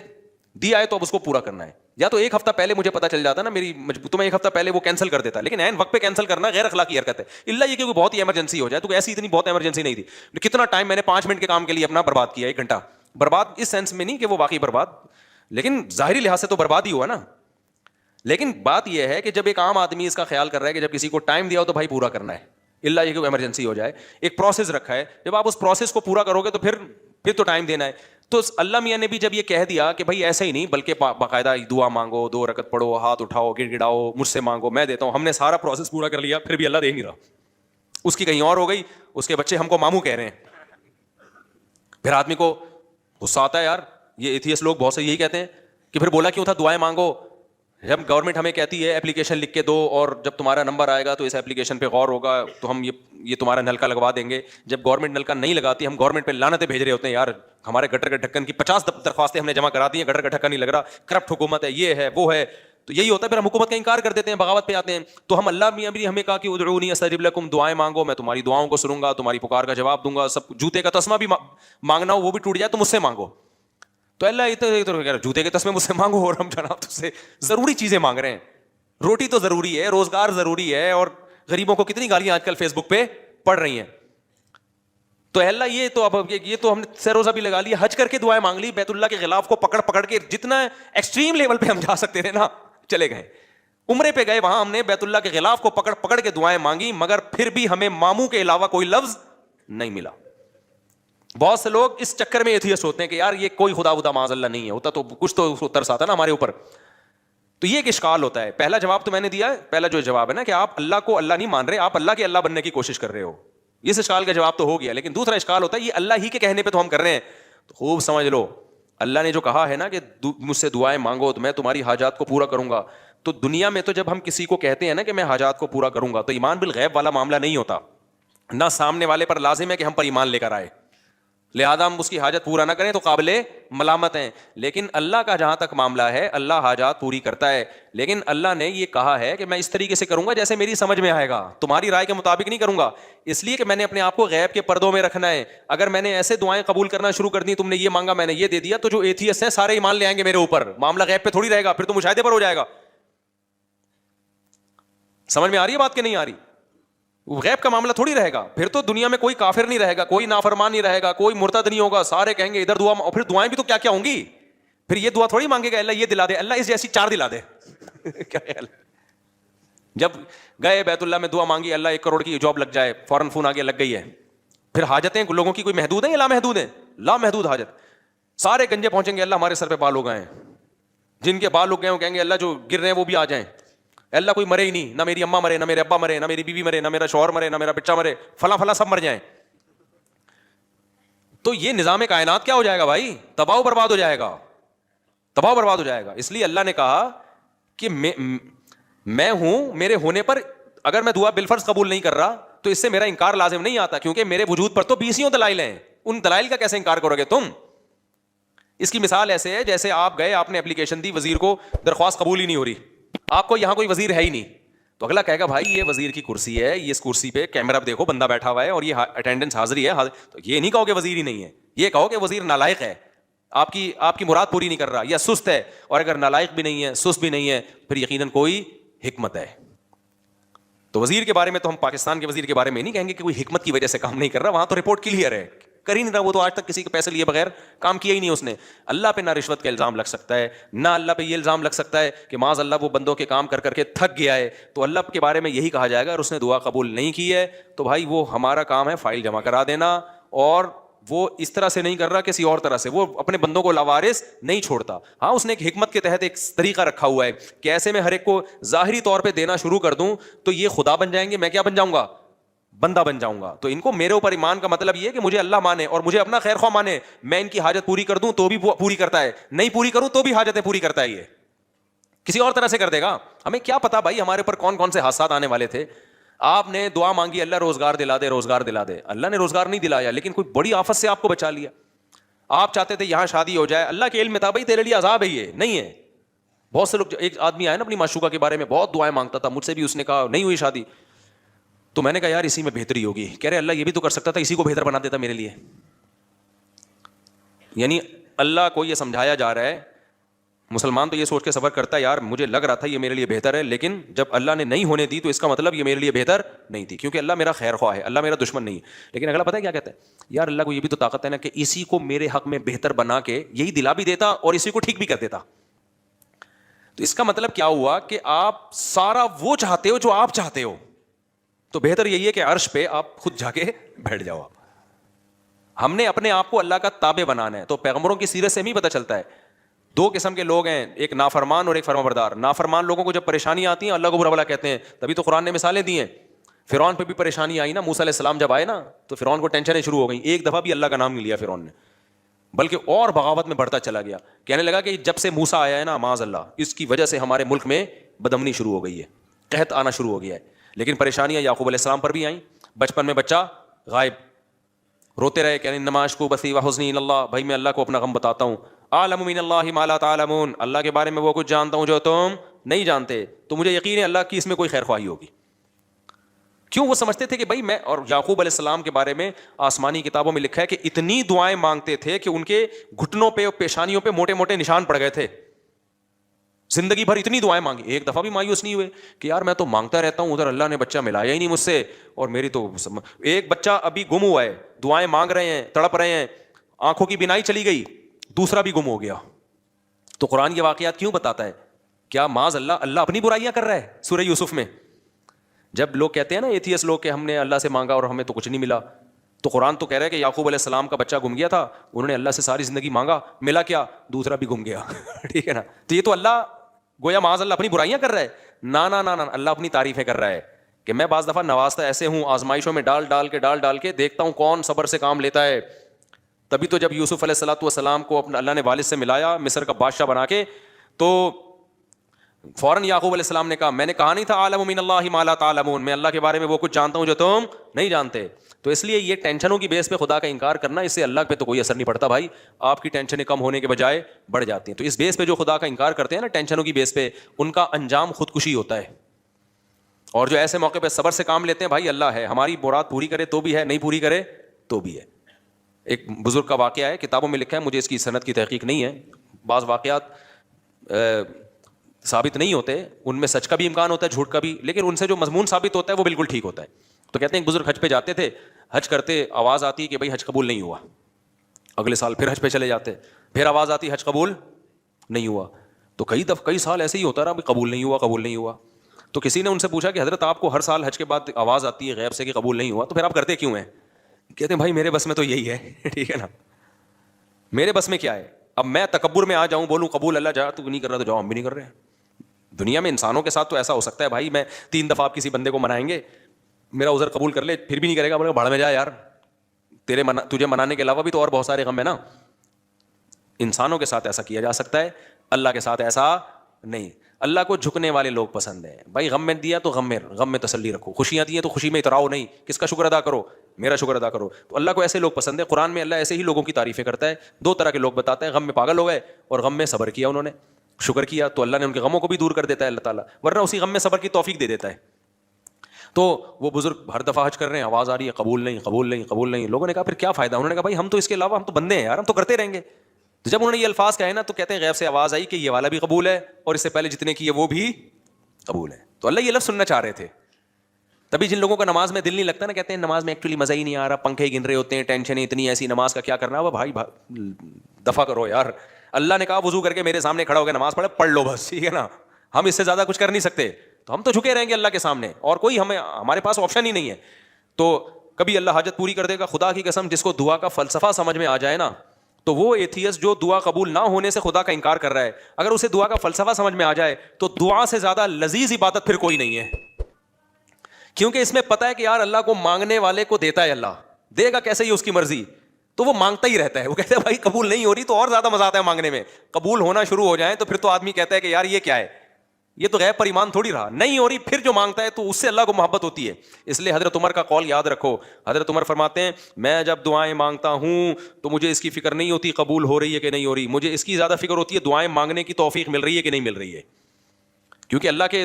دیا ہے تو اب اس کو پورا کرنا ہے, یا تو 1 ہفتہ پہلے مجھے پتا چل جاتا نا میری تو میں 1 ہفتہ پہلے وہ کینسل کر دیتا. لیکن عین وقت پہ کینسل کرنا غیر اخلاقی حرکت ہے, الا یہ کہ کوئی بہت ہی ایمرجنسی ہو جائے. تو ایسی اتنی بہت ایمرجنسی نہیں تھی. کتنا ٹائم میں نے 5 منٹ کے کام کے لیے اپنا برباد کیا, 1 گھنٹہ برباد, اس سینس میں نہیں کہ وہ واقعی برباد, لیکن ظاہری لحاظ سے تو برباد ہی ہوا نا. لیکن بات یہ ہے کہ جب ایک عام آدمی اس کا خیال کر رہا ہے کہ جب کسی کو ٹائم دیا ہو تو بھائی پورا کرنا ہے, الا یہ کہ ایمرجنسی ہو جائے. ایک پروسیس رکھا ہے, جب آپ اس پروسیس کو پورا کرو گے تو پھر تو ٹائم دینا ہے. تو اللہ میاں نے بھی جب یہ کہہ دیا کہ بھائی ایسے ہی نہیں بلکہ باقاعدہ دعا مانگو, 2 رکعت پڑھو, ہاتھ اٹھاؤ, گڑ گڑاؤ, مجھ سے مانگو میں دیتا ہوں, ہم نے سارا پروسیس پورا کر لیا, پھر بھی اللہ دے نہیں رہا. اس کی کہیں اور ہو گئی, اس کے بچے ہم کو ماموں کہہ رہے ہیں. پھر آدمی کو غصہ آتا ہے, یار یہ ایتھیسٹ لوگ بہت سے یہی کہتے ہیں کہ پھر بولا کیوں تھا دعائیں مانگو, جب گورنمنٹ ہمیں کہتی ہے اپلیکیشن لکھ کے دو اور جب تمہارا نمبر آئے گا تو اس اپلیکیشن پہ غور ہوگا تو ہم یہ تمہارا نلکا لگوا دیں گے. جب گورنمنٹ نلکا نہیں لگاتی ہم گورنمنٹ پہ لعنتیں بھیج رہے ہوتے ہیں, یار ہمارے گٹر کے ڈھکن کی 50 درخواستیں ہم نے جمع کرا دی ہیں, گٹر کا ڈھکن نہیں لگ رہا, کرپٹ حکومت ہے, یہ ہے وہ ہے. تو یہی ہوتا ہے, پھر ہم حکومت کا انکار کر دیتے ہیں, بغاوت پہ آتے ہیں. تو ہم اللہ میاں بھی ہمیں کہا کہ ادعونی استجب لکم, دعائیں مانگو میں تمہاری دعاؤں کو سنوں گا, تمہاری پکار کا جواب دوں گا. سب جوتے کا تسمہ بھی مانگنا ہو وہ بھی ٹوٹ جائے تو مجھ سے مانگو. تو اللہ جوتے کے تسمے مجھ سے مانگو, اور ہم جناب تجھ سے ضروری چیزیں مانگ رہے ہیں. روٹی تو ضروری ہے, روزگار ضروری ہے, اور غریبوں کو کتنی گالیاں آج کل فیس بک پہ پڑ رہی ہیں. تو اللہ یہ تو اب یہ تو ہم نے سہ روزہ بھی لگا لیا, حج کر کے دعائیں مانگ لی, بیت اللہ کے غلاف کو پکڑ کے جتنا ایکسٹریم لیول پہ ہم جا سکتے تھے نا چلے گئے. عمرے پہ گئے, وہاں ہم نے بیت اللہ کے غلاف کو پکڑ کے دعائیں مانگی, مگر پھر بھی ہمیں ماموں کے علاوہ کوئی لفظ نہیں ملا. بہت سے لوگ اس چکر میں ایتھیسٹ ہوتے ہیں کہ یار یہ کوئی خدا معاذ اللہ نہیں ہے, ہوتا تو کچھ تو ترس آتا نا ہمارے اوپر. تو یہ ایک اشکال ہوتا ہے. پہلا جواب تو میں نے دیا, پہلا جو جواب ہے نا کہ آپ اللہ کو اللہ نہیں مان رہے, آپ اللہ کے اللہ بننے کی کوشش کر رہے ہو, اس اشکال کا جواب تو ہو گیا. لیکن دوسرا اشکال ہوتا ہے یہ اللہ ہی کے کہنے پہ تو ہم کر رہے ہیں. تو خوب سمجھ لو, اللہ نے جو کہا ہے نا کہ مجھ سے دعائیں مانگو تو میں تمہاری حاجات کو پورا کروں گا, تو دنیا میں تو جب ہم کسی کو کہتے ہیں نا کہ میں حاجات کو پورا کروں گا, تو ایمان بالغیب والا معاملہ نہیں ہوتا. نہ سامنے والے پر لازم ہے کہ ہم پر ایمان لے کر آئے, لہذا ہم اس کی حاجت پورا نہ کریں تو قابل ملامت ہیں. لیکن اللہ کا جہاں تک معاملہ ہے, اللہ حاجات پوری کرتا ہے. لیکن اللہ نے یہ کہا ہے کہ میں اس طریقے سے کروں گا جیسے میری سمجھ میں آئے گا, تمہاری رائے کے مطابق نہیں کروں گا, اس لیے کہ میں نے اپنے آپ کو غیب کے پردوں میں رکھنا ہے. اگر میں نے ایسے دعائیں قبول کرنا شروع کر دی, تم نے یہ مانگا میں نے یہ دے دیا, تو جو ایتھیسٹ ہیں سارے ایمان لے آئیں گے میرے اوپر, معاملہ غیب پہ تھوڑی رہے گا, پھر تو مشاہدے پر ہو جائے گا. سمجھ میں آ رہی ہے بات کہ نہیں آ رہی؟ غیب کا معاملہ تھوڑی رہے گا. پھر تو دنیا میں کوئی کافر نہیں رہے گا, کوئی نافرمان نہیں رہے گا, کوئی مرتد نہیں ہوگا, سارے کہیں گے ادھر دعا, اور پھر دعائیں بھی تو کیا کیا ہوں گی. پھر یہ دعا تھوڑی مانگے گا اللہ یہ دلا دے, اللہ اس جیسی 4 دلا دے. کیا خیال ہے؟ جب گئے بیت اللہ میں دعا مانگی اللہ 1 کروڑ کی جاب لگ جائے, فوراً فون آ گیا لگ گئی ہے. پھر حاجتیں لوگوں کی کوئی محدود ہیں یا لامحدود ہیں؟ لامحدود حاجت. سارے گنجے پہنچیں گے اللہ ہمارے سر پہ بال ہو گئے ہیں, جن کے بال ہو گئے ہیں وہ کہیں گے اللہ جو گر رہے ہیں وہ بھی آ جائیں. اللہ کوئی مرے ہی نہیں, نہ میری اماں مرے, نہ میرے ابا مرے, نہ میری بیوی مرے, نہ میرا شوہر مرے, نہ میرا بچہ مرے, فلاں فلاں سب مر جائیں. تو یہ نظام کائنات کیا ہو جائے گا بھائی؟ تباہ و برباد ہو جائے گا, تباہ و برباد ہو جائے گا. اس لیے اللہ نے کہا کہ میں ہوں, میرے ہونے پر اگر میں دعا بالفرض قبول نہیں کر رہا تو اس سے میرا انکار لازم نہیں آتا, کیونکہ میرے وجود پر تو 20 دلائل ہیں. ان دلائل کا کیسے انکار کرو گے تم؟ اس کی مثال ایسے ہے جیسے آپ گئے, آپ نے اپلیکیشن دی, وزیر کو درخواست قبول ہی نہیں ہو رہی, آپ کو یہاں کوئی وزیر ہے ہی نہیں, تو اگلا کہے گا بھائی یہ وزیر کی کرسی ہے, یہ اس کرسی پہ کیمرہ دیکھو بندہ بیٹھا ہوا ہے اور یہ اٹینڈنس حاضری ہے. تو یہ نہیں کہو کہ وزیر ہی نہیں ہے, یہ کہو کہ وزیر نالائق ہے, آپ کی مراد پوری نہیں کر رہا, یا سست ہے. اور اگر نالائق بھی نہیں ہے, سست بھی نہیں ہے, پھر یقیناً کوئی حکمت ہے. تو وزیر کے بارے میں تو ہم پاکستان کے وزیر کے بارے میں نہیں کہیں گے کہ کوئی حکمت کی وجہ سے کام نہیں کر رہا, وہاں تو رپورٹ کلیئر ہے, کر ہی نہیں رہا, وہ تو آج تک کسی کے پیسے لیے بغیر کام کیا ہی نہیں اس نے. اللہ پہ نہ رشوت کا الزام لگ سکتا ہے, نہ اللہ پہ یہ الزام لگ سکتا ہے کہ معاذ اللہ وہ بندوں کے کام کر کر کے تھک گیا ہے, تو اللہ کے بارے میں یہی کہا جائے گا. اور اس نے دعا قبول نہیں کی ہے تو بھائی وہ ہمارا کام ہے فائل جمع کرا دینا, اور وہ اس طرح سے نہیں کر رہا, کسی اور طرح سے. وہ اپنے بندوں کو لاوارث نہیں چھوڑتا. ہاں اس نے ایک حکمت کے تحت ایک طریقہ رکھا ہوا ہے کہ ایسے میں ہر ایک کو ظاہری طور پہ دینا شروع کر دوں تو یہ خدا بن جائیں گے, میں کیا بن جاؤں گا؟ بندہ بن جاؤں گا. تو ان کو میرے اوپر ایمان کا مطلب یہ ہے کہ مجھے اللہ مانے اور مجھے اپنا خیر خواہ مانے. میں ان کی حاجت پوری کر دوں تو بھی پوری کرتا ہے, نہیں پوری کروں تو بھی حاجتیں پوری کرتا ہے. یہ کسی اور طرح سے کر دے گا. ہمیں کیا پتا بھائی ہمارے اوپر کون کون سے حادثات آنے والے تھے. آپ نے دعا مانگی اللہ روزگار دلا دے, روزگار دلا دے, اللہ نے روزگار نہیں دلایا لیکن کوئی بڑی آفت سے آپ کو بچا لیا. آپ چاہتے تھے یہاں شادی ہو جائے, اللہ کے علم میں تھا بھائی تیرے لیے عذاب ہے, یہ نہیں ہے. بہت سے لوگ, ایک آدمی آیا نا اپنی معشوقہ کے بارے میں بہت دعائیں مانگتا تھا, مجھ سے بھی اس نے کہا نہیں ہوئی شادی, تو میں نے کہا یار اسی میں بہتری ہوگی. کہہ رہے اللہ یہ بھی تو کر سکتا تھا, اسی کو بہتر بنا دیتا میرے لیے. یعنی اللہ کو یہ سمجھایا جا رہا ہے, مسلمان تو یہ سوچ کے سفر کرتا ہے یار مجھے لگ رہا تھا یہ میرے لیے بہتر ہے, لیکن جب اللہ نے نہیں ہونے دی تو اس کا مطلب یہ میرے لیے بہتر نہیں تھی, کیونکہ اللہ میرا خیر خواہ ہے, اللہ میرا دشمن نہیں ہے. لیکن اگلا پتہ ہے کیا کہتا ہے, یار اللہ کو یہ بھی تو طاقت ہے نا کہ اسی کو میرے حق میں بہتر بنا کے یہی دلا بھی دیتا اور اسی کو ٹھیک بھی کر دیتا. تو اس کا مطلب کیا ہوا کہ آپ سارا وہ چاہتے ہو جو آپ چاہتے ہو, تو بہتر یہی ہے کہ عرش پہ آپ خود جا کے بیٹھ جاؤ. آپ ہم نے اپنے آپ کو اللہ کا تابع بنانا ہے. تو پیغمبروں کی سیرت سے ہی پتہ چلتا ہے 2 قسم کے لوگ ہیں, ایک نافرمان اور ایک فرمانبردار. نافرمان لوگوں کو جب پریشانی آتی ہیں اللہ کو برا بھلا کہتے ہیں, تبھی تو قرآن نے مثالیں دی ہیں. فرعون پہ بھی پریشانی آئی نا, موسیٰ علیہ السلام جب آئے نا تو فرعون کو ٹینشنیں شروع ہو گئیں. ایک دفعہ بھی اللہ کا نام نہیں لیا فرعون نے, بلکہ اور بغاوت میں بڑھتا چلا گیا. کہنے لگا کہ جب سے موسیٰ آیا ہے نا معاذ اللہ, اس کی وجہ سے ہمارے ملک میں بدامنی شروع ہو گئی ہے, قحط آنا شروع ہو گیا ہے. لیکن پریشانیاں یعقوب علیہ السلام پر بھی آئیں. بچپن میں بچہ غائب, روتے رہے کہ انما اشکو بثی وحزنی الی اللہ, بھائی میں اللہ کو اپنا غم بتاتا ہوں. اعلم من اللہ ما لا تعلمون, اللہ کے بارے میں وہ کچھ جانتا ہوں جو تم نہیں جانتے, تو مجھے یقین ہے اللہ کی اس میں کوئی خیر خواہی ہوگی. کیوں؟ وہ سمجھتے تھے کہ بھائی میں, اور یعقوب علیہ السلام کے بارے میں آسمانی کتابوں میں لکھا ہے کہ اتنی دعائیں مانگتے تھے کہ ان کے گھٹنوں پہ اور پیشانیوں پہ موٹے موٹے نشان پڑ گئے تھے. زندگی بھر اتنی دعائیں مانگی, ایک دفعہ بھی مایوس نہیں ہوئے کہ یار میں تو مانگتا رہتا ہوں, ادھر اللہ نے بچہ ملایا ہی نہیں مجھ سے, اور میری تو ایک بچہ ابھی گم ہوا ہے, دعائیں مانگ رہے ہیں, تڑپ رہے ہیں, آنکھوں کی بینائی چلی گئی, دوسرا بھی گم ہو گیا. تو قرآن یہ واقعات کیوں بتاتا ہے؟ کیا معاذ اللہ اپنی برائیاں کر رہا ہے؟ سورہ یوسف میں جب لوگ کہتے ہیں نا ایتھیس لوگ کہ ہم نے اللہ سے مانگا اور ہمیں تو کچھ نہیں ملا, تو قرآن تو کہہ رہا ہے کہ یعقوب علیہ السلام کا بچہ گم گیا تھا, انہوں نے اللہ سے ساری زندگی مانگا, ملا کیا؟ دوسرا بھی گم گیا. ٹھیک ہے نا. تو یہ تو اللہ گویا معاذ اللہ اپنی برائیاں کر رہا ہے. نا اللہ اپنی تعریفیں کر رہا ہے کہ میں بعض دفعہ نوازتا ایسے ہوں, آزمائشوں میں ڈال کے دیکھتا ہوں کون صبر سے کام لیتا ہے. تبھی تو جب یوسف علیہ الصلوۃ والسلام کو اپنا اللہ نے والد سے ملایا مصر کا بادشاہ بنا کے, تو فوراً یعقوب علیہ السلام نے کہا میں نے کہا نہیں تھا عالم من اللہ ما لا تعلمون, میں اللہ کے بارے میں وہ کچھ جانتا ہوں جو تم نہیں جانتے. تو اس لیے یہ ٹینشنوں کی بیس پہ خدا کا انکار کرنا, اس سے اللہ پہ تو کوئی اثر نہیں پڑتا بھائی, آپ کی ٹینشنیں کم ہونے کے بجائے بڑھ جاتی ہیں. تو اس بیس پہ جو خدا کا انکار کرتے ہیں نا ٹینشنوں کی بیس پہ, ان کا انجام خودکشی ہوتا ہے. اور جو ایسے موقع پہ صبر سے کام لیتے ہیں, بھائی اللہ ہے, ہماری مراد پوری کرے تو بھی ہے, نہیں پوری کرے تو بھی ہے. ایک بزرگ کا واقعہ ہے, کتابوں میں لکھا ہے, مجھے اس کی سند کی تحقیق نہیں ہے, بعض واقعات ثابت نہیں ہوتے, ان میں سچ کا بھی امکان ہوتا ہے جھوٹ کا بھی, لیکن ان سے جو مضمون ثابت ہوتا ہے وہ بالکل ٹھیک ہوتا ہے. تو کہتے ہیں ایک بزرگ حج پہ جاتے تھے, حج کرتے آواز آتی کہ بھائی حج قبول نہیں ہوا, اگلے سال پھر حج پہ چلے جاتے, پھر آواز آتی حج قبول نہیں ہوا. تو کئی سال ایسے ہی ہوتا رہا, قبول نہیں ہوا. تو کسی نے ان سے پوچھا کہ حضرت آپ کو ہر سال حج کے بعد آواز آتی ہے غیب سے کہ قبول نہیں ہوا, تو پھر آپ کرتے کیوں ہیں؟ کہتے ہیں بھائی میرے بس میں تو یہی ہے. ٹھیک ہے نا, میرے بس میں کیا ہے؟ اب میں تکبر میں آ جاؤں, بولوں قبول اللہ جا, تو نہیں کر رہا تو جاؤ, ہم بھی نہیں کر رہے ہیں. دنیا میں انسانوں کے ساتھ تو ایسا ہو سکتا ہے بھائی, میں 3 دفعہ آپ کسی بندے کو منائیں گے, میرا عذر قبول کر لے, پھر بھی نہیں کرے گا, بولے گا بھاڑ میں جا یار, تجھے منانے کے علاوہ بھی تو اور بہت سارے غم ہے نا. انسانوں کے ساتھ ایسا کیا جا سکتا ہے, اللہ کے ساتھ ایسا نہیں. اللہ کو جھکنے والے لوگ پسند ہیں بھائی. غم میں دیا تو غم میں تسلی رکھو, خوشیاں دی ہیں تو خوشی میں اتراؤ نہیں, کس کا شکر ادا کرو؟ میرا شکر ادا کرو. تو اللہ کو ایسے لوگ پسند ہے. قرآن میں اللہ ایسے ہی لوگوں کی تعریفیں کرتا ہے. 2 طرح کے لوگ بتاتا ہے, غم میں پاگل ہو گئے اور غم میں صبر کیا, انہوں نے شکر کیا تو اللہ نے ان کے غموں کو بھی دور کر دیتا ہے اللہ تعالیٰ, ورنہ اسی غم میں صبر کی توفیق دے دیتا ہے. تو وہ بزرگ ہر دفعہ حج کر رہے ہیں, آواز آ رہی ہے قبول نہیں قبول نہیں قبول نہیں. لوگوں نے کہا پھر کیا فائدہ؟ انہوں نے کہا بھائی ہم تو اس کے علاوہ ہم تو بندے ہیں یار, ہم تو کرتے رہیں گے. تو جب انہوں نے یہ الفاظ کہے نا, تو کہتے ہیں غیب سے آواز آئی کہ یہ والا بھی قبول ہے اور اس سے پہلے جتنے کیے وہ بھی قبول ہے. تو اللہ یہ لفظ سننا چاہ رہے تھے. تبھی جن لوگوں کا نماز میں دل نہیں لگتا نا, کہتے ہیں نماز میں ایکچولی مزہ ہی نہیں آ رہا, پنکھے گن رہے ہوتے ہیں, ٹینشن اتنی ایسی, نماز کا کیا کرنا. وہ بھائی دفع کرو یار. اللہ نے کہا وضو کر کے میرے سامنے کھڑا ہو کے نماز پڑھ لو بس, ٹھیک ہے نا. ہم اس سے زیادہ کچھ کر نہیں سکتے, تو ہم تو جھکے رہیں گے اللہ کے سامنے, اور کوئی ہمارے پاس آپشن ہی نہیں ہے. تو کبھی اللہ حاجت پوری کر دے گا. خدا کی قسم, جس کو دعا کا فلسفہ سمجھ میں آ جائے نا, تو وہ ایتھیسٹ جو دعا قبول نہ ہونے سے خدا کا انکار کر رہا ہے, اگر اسے دعا کا فلسفہ سمجھ میں آ جائے تو دعا سے زیادہ لذیذ عبادت پھر کوئی نہیں ہے. کیونکہ اس میں پتہ ہے کہ یار اللہ کو مانگنے والے کو دیتا ہے, اللہ دے گا کیسے ہی اس کی مرضی, تو وہ مانگتا ہی رہتا ہے. وہ کہتا ہے بھائی قبول نہیں ہو رہی تو اور زیادہ مزہ آتا ہے مانگنے میں. قبول ہونا شروع ہو جائیں تو پھر تو آدمی کہتا ہے کہ یار یہ کیا ہے, یہ تو غیب پر ایمان تھوڑی رہا. نہیں ہو رہی, پھر جو مانگتا ہے تو اس سے اللہ کو محبت ہوتی ہے. اس لیے حضرت عمر کا قول یاد رکھو. حضرت عمر فرماتے ہیں میں جب دعائیں مانگتا ہوں تو مجھے اس کی فکر نہیں ہوتی قبول ہو رہی ہے کہ نہیں ہو رہی, مجھے اس کی زیادہ فکر ہوتی ہے دعائیں مانگنے کی توفیق مل رہی ہے کہ نہیں مل رہی ہے. کیونکہ اللہ کے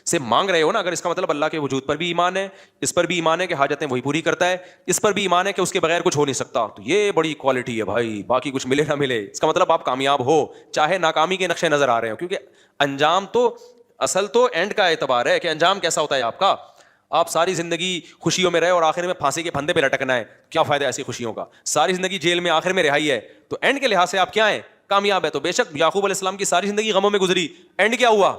سے مانگ رہے ہو نا, اگر اس کا مطلب اللہ کے وجود پر بھی ایمان ہے, اس پر بھی ایمان ہے کہ حاجتیں وہی پوری کرتا ہے, اس پر بھی ایمان ہے کہ اس کے بغیر کچھ ہو نہیں سکتا, تو یہ بڑی کوالٹی ہے بھائی. باقی کچھ ملے نہ ملے, اس کا مطلب آپ کامیاب ہو, چاہے ناکامی کے نقشے نظر آ رہے ہو. کیونکہ انجام تو اصل تو اینڈ کا اعتبار ہے کہ انجام کیسا ہوتا ہے آپ کا. آپ ساری زندگی خوشیوں میں رہے اور آخر میں پھانسی کے پھندے پہ لٹکنا ہے, کیا فائدہ ایسی خوشیوں کا. ساری زندگی جیل میں, آخر میں رہائی ہے, تو اینڈ کے لحاظ سے آپ کیا ہیں؟ کامیاب ہے. تو بے شک یعقوب علیہ السلام کی ساری زندگی غموں میں گزری, اینڈ کیا ہوا؟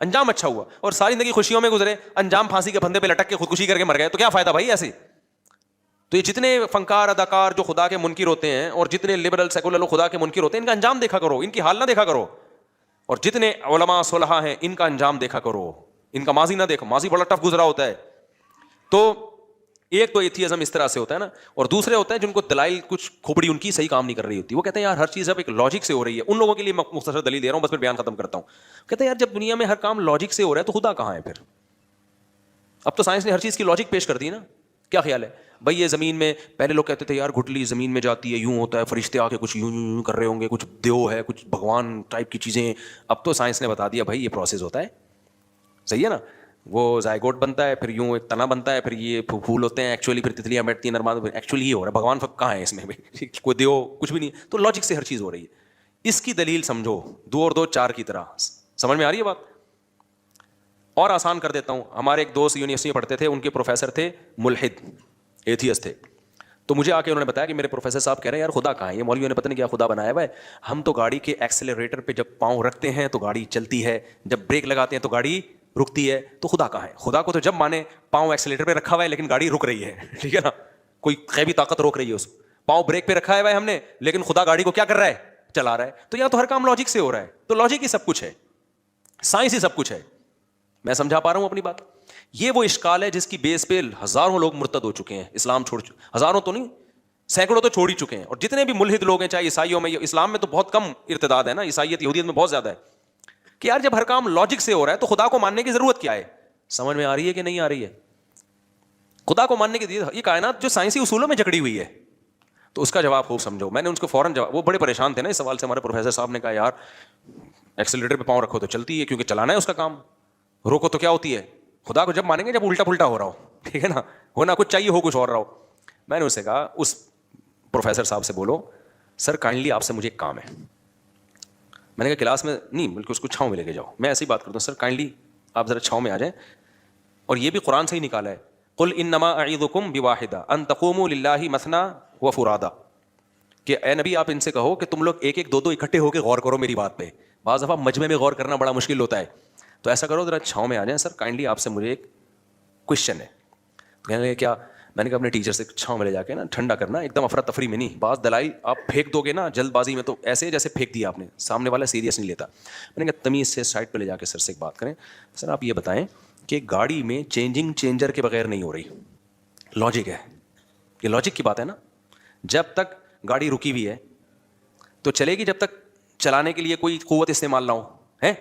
انجام اچھا ہوا. اور ساری زندگی خوشیوں میں گزرے, انجام پھانسی کے پھندے پہ لٹک کے خودکشی کر کے مر گئے, تو کیا فائدہ بھائی ایسے. تو یہ جتنے فنکار اداکار جو خدا کے منکر ہوتے ہیں, اور جتنے لبرل سیکولر لوگ خدا کے منکر ہوتے ہیں, ان کا انجام دیکھا کرو, ان کی حال نہ دیکھا کرو. اور جتنے علماء صلحاء ہیں ان کا انجام دیکھا کرو, ان کا ماضی نہ دیکھو. ماضی بڑا ٹف گزرا ہوتا ہے. تو ایک تو ایتھیزم اس طرح سے ہوتا ہے نا, اور دوسرے ہوتے ہیں جن کو دلائل کچھ کھوپڑی ان کی صحیح کام نہیں کر رہی ہوتی. وہ کہتے ہیں یار ہر چیز اب ایک لاجک سے ہو رہی ہے. ان لوگوں کے لیے میں مختصر دلیل دے رہا ہوں, بس پھر بیان ختم کرتا ہوں. کہتے ہیں یار جب دنیا میں ہر کام لاجک سے ہو رہا ہے تو خدا کہاں ہے پھر؟ اب تو سائنس نے ہر چیز کی لاجک پیش کر دی نا. کیا خیال ہے بھائی؟ یہ زمین میں پہلے لوگ کہتے تھے یار گھٹلی زمین میں جاتی ہے, یوں ہوتا ہے, فرشتے آ کے کچھ یوں یوں کر رہے ہوں گے, کچھ دیو ہے, کچھ بھگوان ٹائپ کی چیزیں. اب تو سائنس نے بتا دیا بھائی یہ پروسیس ہوتا ہے. صحیح ہے نا, وہ زائگوٹ بنتا ہے, پھر یوں ایک تنا بنتا ہے, پھر یہ پھول ہوتے ہیں, ایکچولی پھر تتلیاں بیٹھتی ہیں نرماد, ایکچولی یہ ہو رہا ہے. بھگوان کہاں ہے اس میں, کوئی دیو کچھ بھی نہیں. تو لاجک سے ہر چیز ہو رہی ہے. اس کی دلیل سمجھو 2 اور 2 4 کی طرح. سمجھ میں آ رہی ہے بات؟ اور آسان کر دیتا ہوں. ہمارے ایک دوست یونیورسٹی میں پڑھتے تھے, ان کے پروفیسر تھے ملحد, ایتھیسٹ تھے. تو مجھے آ کے انہوں نے بتایا کہ میرے پروفیسر صاحب کہہ رہے ہیں یار خدا کہاں ہے. یہ مولویوں نے پتہ نہیں کیا خدا بنایا ہوا ہے. ہم تو گاڑی کے ایکسیلریٹر پہ جب پاؤں رکھتے ہیں تو گاڑی چلتی ہے, جب بریک لگاتے ہیں تو گاڑی رکتی ہے. تو خدا کہاں ہے؟ خدا کو تو جب مانے پاؤں ایکسیلریٹر پہ رکھا ہوا ہے لیکن گاڑی رک رہی ہے, ٹھیک ہے نا, کوئی غیبی طاقت روک رہی ہے اس. پاؤں بریک پہ رکھا ہوا ہے ہم نے, لیکن خدا گاڑی کو کیا کر رہا ہے؟ چلا رہا ہے. تو یہاں تو ہر کام لاجک سے ہو رہا ہے. تو لاجک ہی سب کچھ ہے, سائنس ہی سب کچھ ہے. میں سمجھا پا رہا ہوں اپنی بات؟ یہ وہ اشکال ہے جس کی بیس پہ ہزاروں لوگ مرتد ہو چکے ہیں, اسلام چھوڑ چکے. ہزاروں تو نہیں, سینکڑوں تو چھوڑ ہی چکے ہیں. اور جتنے بھی ملحد لوگ ہیں, چاہے عیسائیوں میں, اسلام میں تو بہت کم ارتداد ہے نا, عیسائیت یہودیت میں بہت زیادہ ہے. کہ یار جب ہر کام لاجک سے ہو رہا ہے تو خدا کو ماننے کی ضرورت کیا ہے؟ سمجھ میں آ رہی ہے کہ نہیں آ رہی ہے؟ خدا کو ماننے کی یہ کائنات جو سائنسی اصولوں میں جکڑی ہوئی ہے. تو اس کا جواب خوب سمجھو. میں نے ان کو فوراً جواب, وہ بڑے پریشان تھے نا اس سوال سے. ہمارے پروفیسر صاحب نے کہا یار ایکسیلریٹر پہ پاؤں رکھو تو چلتی ہے, کیونکہ چلانا ہے اس کا کام, روکو تو کیا ہوتی ہے. خدا کو جب مانیں گے جب الٹا پلٹا ہو رہا ہو, ٹھیک ہے نا, ہونا کچھ چاہیے ہو کچھ اور رہا ہو. میں نے اس سے کہا, اس پروفیسر صاحب سے بولو سر کائنڈلی آپ سے مجھے ایک کام ہے. میں نے کہا کلاس میں نہیں, بلکہ اس کو چھاؤں میں لے کے جاؤ. میں ایسی بات کرتا ہوں, سر کائنڈلی آپ ذرا چھاؤں میں آ جائیں. اور یہ بھی قرآن سے ہی نکالا ہے, قل انما اعظکم بواحدہ ان تقوموا للہ مثنی وفرادا, کہ اے نبی آپ ان سے کہو کہ تم لوگ ایک ایک دو دو اکٹھے ہو کے غور کرو میری بات پہ. بعض دفعہ مجمع میں غور کرنا بڑا مشکل ہوتا ہے. تو ایسا کرو ذرا چھاؤں میں آ جائیں. سر کائنڈلی آپ سے مجھے ایک کوشچن ہے. کہنے لگے کیا؟ میں نے کہا اپنے ٹیچر سے چھاؤں میں لے جا کے نا ٹھنڈا کرنا, ایک دم افراتفری میں نہیں. بعض دلائل آپ پھینک دو گے نا جلد بازی میں تو ایسے جیسے پھینک دیا آپ نے, سامنے والا سیریس نہیں لیتا. میں نے کہا تمیز سے سائڈ پہ لے جا کے سر سے ایک بات کریں. سر آپ یہ بتائیں کہ گاڑی میں چینجنگ چینجر کے بغیر نہیں ہو رہی. لاجک ہے, یہ لاجک کی بات ہے نا. جب تک گاڑی رکی ہوئی ہے تو چلے گی جب تک چلانے کے لیے کوئی قوت استعمال نہ ہو ہے.